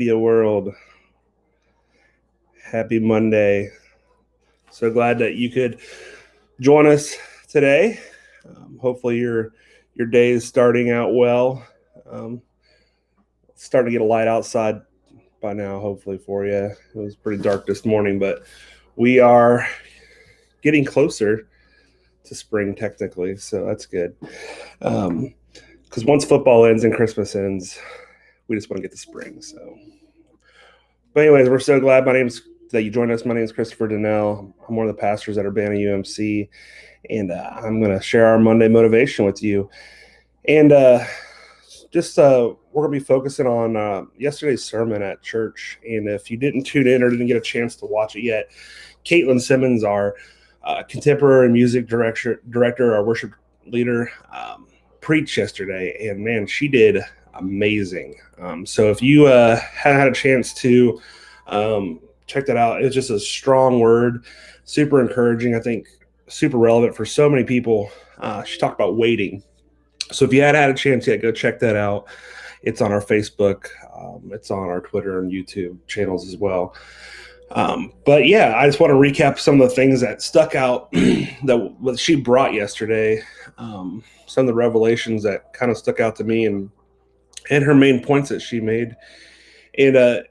Be a world. Happy Monday. So glad that you could join us today. Hopefully your day is starting out well. It's starting to get a light outside by now, hopefully for you. It was pretty dark this morning, but we are getting closer to spring technically, so that's good. Because once football ends and Christmas ends, we just want to get to spring. So, but anyways, we're so glad that you joined us. My name is Christopher Donnell. I'm one of the pastors at Urbana UMC, and I'm going to share our Monday motivation with you. And we're going to be focusing on yesterday's sermon at church. And if you didn't tune in or didn't get a chance to watch it yet, Caitlin Simmons, our contemporary music director, our worship leader, preached yesterday, and man, she did amazing. So if you hadn't had a chance to check that out, it's just a strong word, super encouraging, I think super relevant for so many people. She talked about waiting. So if you hadn't had a chance yet, go check that out. It's on our Facebook, it's on our Twitter and YouTube channels as well. But yeah, I just want to recap some of the things that stuck out that what she brought yesterday. Some of the revelations that kind of stuck out to me, and her main points that she made. And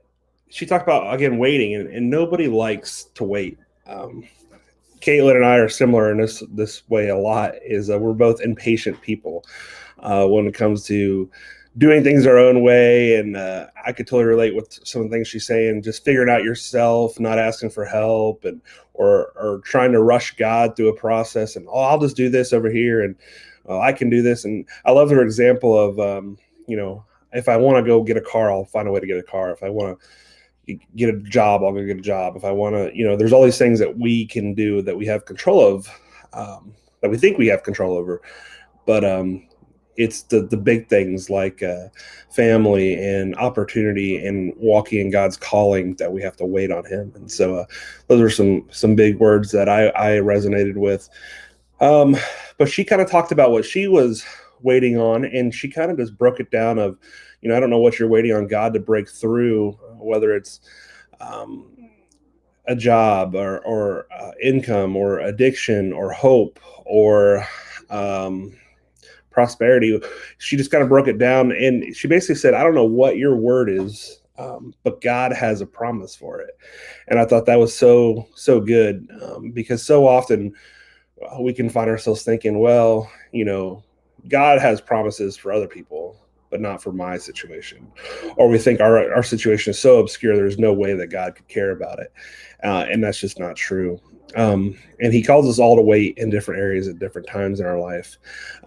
she talked about, again, waiting, and nobody likes to wait. Caitlin and I are similar in this way a lot, is we're both impatient people when it comes to doing things our own way. And I could totally relate with some of the things she's saying, just figuring out yourself, not asking for help, and or trying to rush God through a process, and I'll just do this over here, and I can do this. And I love her example of if I want to go get a car, I'll find a way to get a car. If I want to get a job, I'll go get a job. If I want to, there's all these things that we can do that we have control of, that we think we have control over. But it's the big things like family and opportunity and walking in God's calling that we have to wait on Him. And so those are some big words that I resonated with. But she kind of talked about what she was waiting on, and she kind of just broke it down of, I don't know what you're waiting on God to break through, whether it's a job or income or addiction or hope or prosperity. She just kind of broke it down, and she basically said, I don't know what your word is, but God has a promise for it. And I thought that was so good, because so often we can find ourselves thinking, well, God has promises for other people, but not for my situation. Or we think our situation is so obscure, there's no way that God could care about it. And that's just not true. And He calls us all to wait in different areas at different times in our life.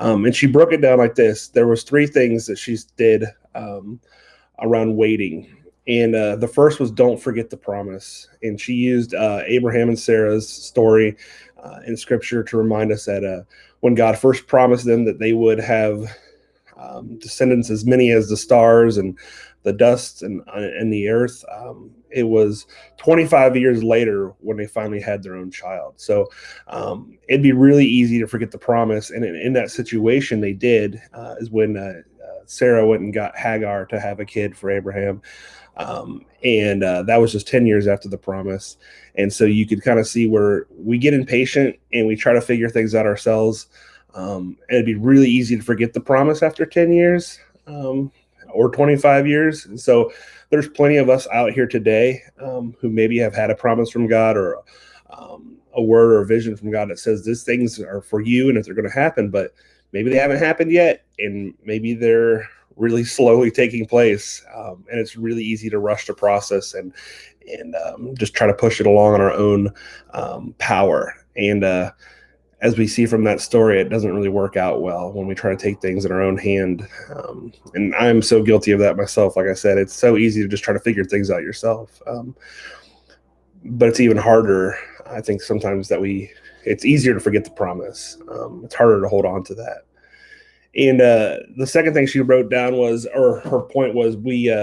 And she broke it down like this. There was 3 things that she did around waiting. And the first was, don't forget the promise. And she used Abraham and Sarah's story in Scripture to remind us that when God first promised them that they would have descendants as many as the stars and the dust and the earth, it was 25 years later when they finally had their own child. So it'd be really easy to forget the promise. And in that situation, they did, is when Sarah went and got Hagar to have a kid for Abraham. And that was just 10 years after the promise. And so you could kind of see where we get impatient and we try to figure things out ourselves. And it'd be really easy to forget the promise after 10 years or 25 years. And so there's plenty of us out here today who maybe have had a promise from God or a word or a vision from God that says these things are for you and if they're going to happen, but maybe they haven't happened yet, and maybe they're really slowly taking place, and it's really easy to rush the process and just try to push it along on our own power. And as we see from that story, it doesn't really work out well when we try to take things in our own hand. And I'm so guilty of that myself. Like I said, it's so easy to just try to figure things out yourself. But it's even harder, I think, sometimes it's easier to forget the promise. It's harder to hold on to that. And the second thing she wrote down was, or her point was, we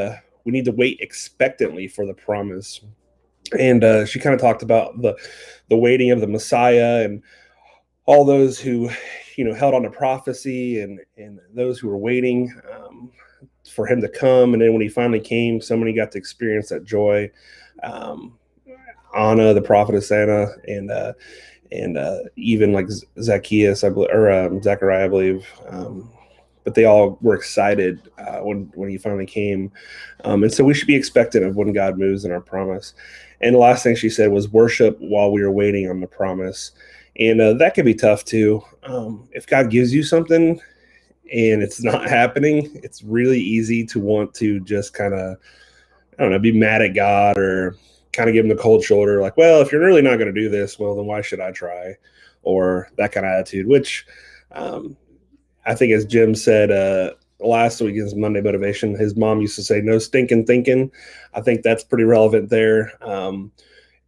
need to wait expectantly for the promise. And she kind of talked about the waiting of the Messiah and all those who, held on to prophecy and those who were waiting. for him to come. And then when he finally came, so many got to experience that joy. Anna, the prophetess Anna, and even like Zacchaeus, Zechariah, I believe. But they all were excited when he finally came. And so we should be expectant of when God moves in our promise. And the last thing she said was worship while we are waiting on the promise. And that can be tough too. If God gives you something and it's not happening, it's really easy to want to just kind of, I don't know, be mad at God or kind of give him the cold shoulder. Like, well, if you're really not going to do this, well, then why should I try? Or that kind of attitude, which I think, as Jim said last week in his Monday Motivation, his mom used to say, no stinking thinking. I think that's pretty relevant there.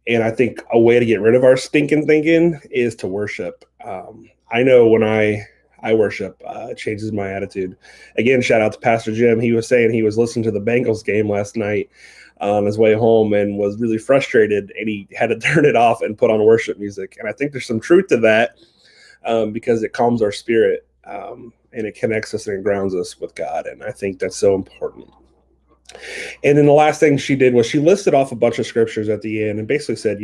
And I think a way to get rid of our stinking thinking is to worship. I know when I worship, it changes my attitude. Again, shout out to Pastor Jim. He was saying he was listening to the Bengals game last night on his way home and was really frustrated, and he had to turn it off and put on worship music. And I think there's some truth to that because it calms our spirit and it connects us and it grounds us with God. And I think that's so important. And then the last thing she did was she listed off a bunch of scriptures at the end and basically said,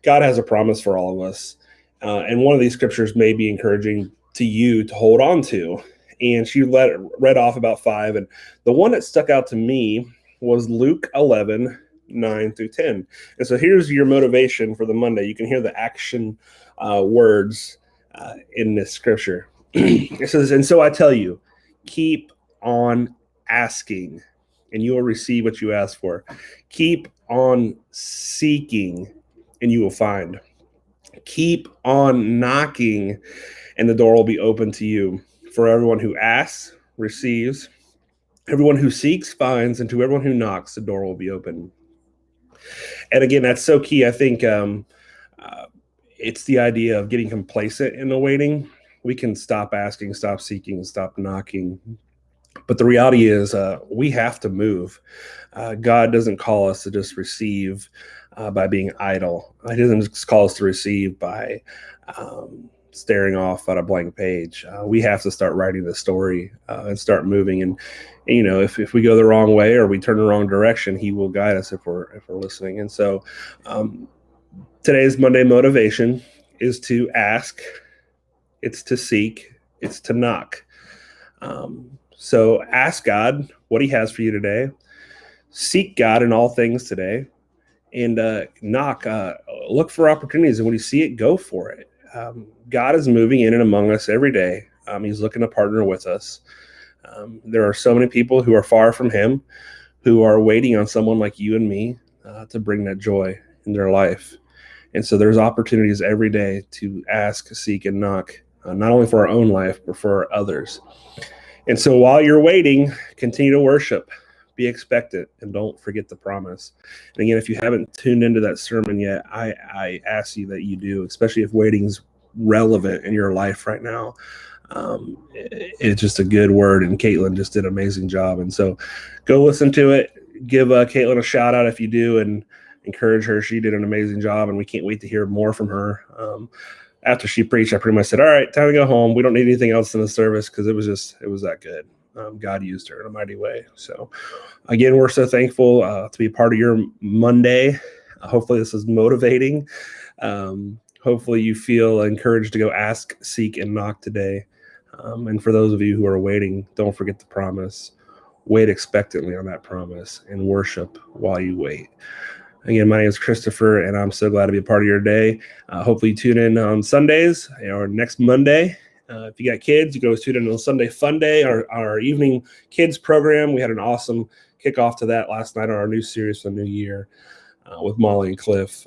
God has a promise for all of us. And one of these scriptures may be encouraging to you to hold on to. And she read off about 5. And the one that stuck out to me was Luke 11, 9 through 10. And so here's your motivation for the Monday. You can hear the action words in this scripture. It says, and so I tell you, keep on asking, and you will receive what you ask for. Keep on seeking, and you will find. Keep on knocking, and the door will be open to you. For everyone who asks, receives. Everyone who seeks, finds. And to everyone who knocks, the door will be open. And again, that's so key. I think it's the idea of getting complacent in the waiting. We can stop asking, stop seeking, stop knocking. But the reality is we have to move. God doesn't call us to just receive by being idle. He doesn't just call us to receive by staring off at a blank page. We have to start writing the story and start moving. And if we go the wrong way or we turn the wrong direction, he will guide us if we're listening. And so today's Monday motivation is to ask, it's to seek, it's to knock. So ask God what he has for you today. Seek God in all things today. And knock, look for opportunities. And when you see it, go for it. God is moving in and among us every day. He's looking to partner with us. There are so many people who are far from him, who are waiting on someone like you and me to bring that joy in their life. And so there's opportunities every day to ask, seek, and knock, not only for our own life, but for others. And so while you're waiting, continue to worship, be expectant, and don't forget the promise. And again, if you haven't tuned into that sermon yet, I ask you that you do, especially if waiting's relevant in your life right now. It's just a good word, and Caitlin just did an amazing job. And so go listen to it. Give Caitlin a shout out if you do, and encourage her. She did an amazing job, and we can't wait to hear more from her. After she preached, I pretty much said, all right, time to go home. We don't need anything else in the service because it was that good. God used her in a mighty way. So again, we're so thankful to be a part of your Monday. Hopefully this is motivating. Hopefully you feel encouraged to go ask, seek, and knock today. And for those of you who are waiting, don't forget the promise. Wait expectantly on that promise and worship while you wait. Again, my name is Christopher, and I'm so glad to be a part of your day. Hopefully you tune in on Sundays or next Monday. If you got kids, you go tune in on Sunday Fun Day, our evening kids program. We had an awesome kickoff to that last night on our new series for the new year with Molly and Cliff.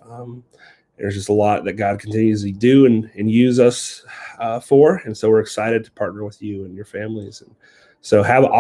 There's just a lot that God continues to do and use us for. And so we're excited to partner with you and your families. And so have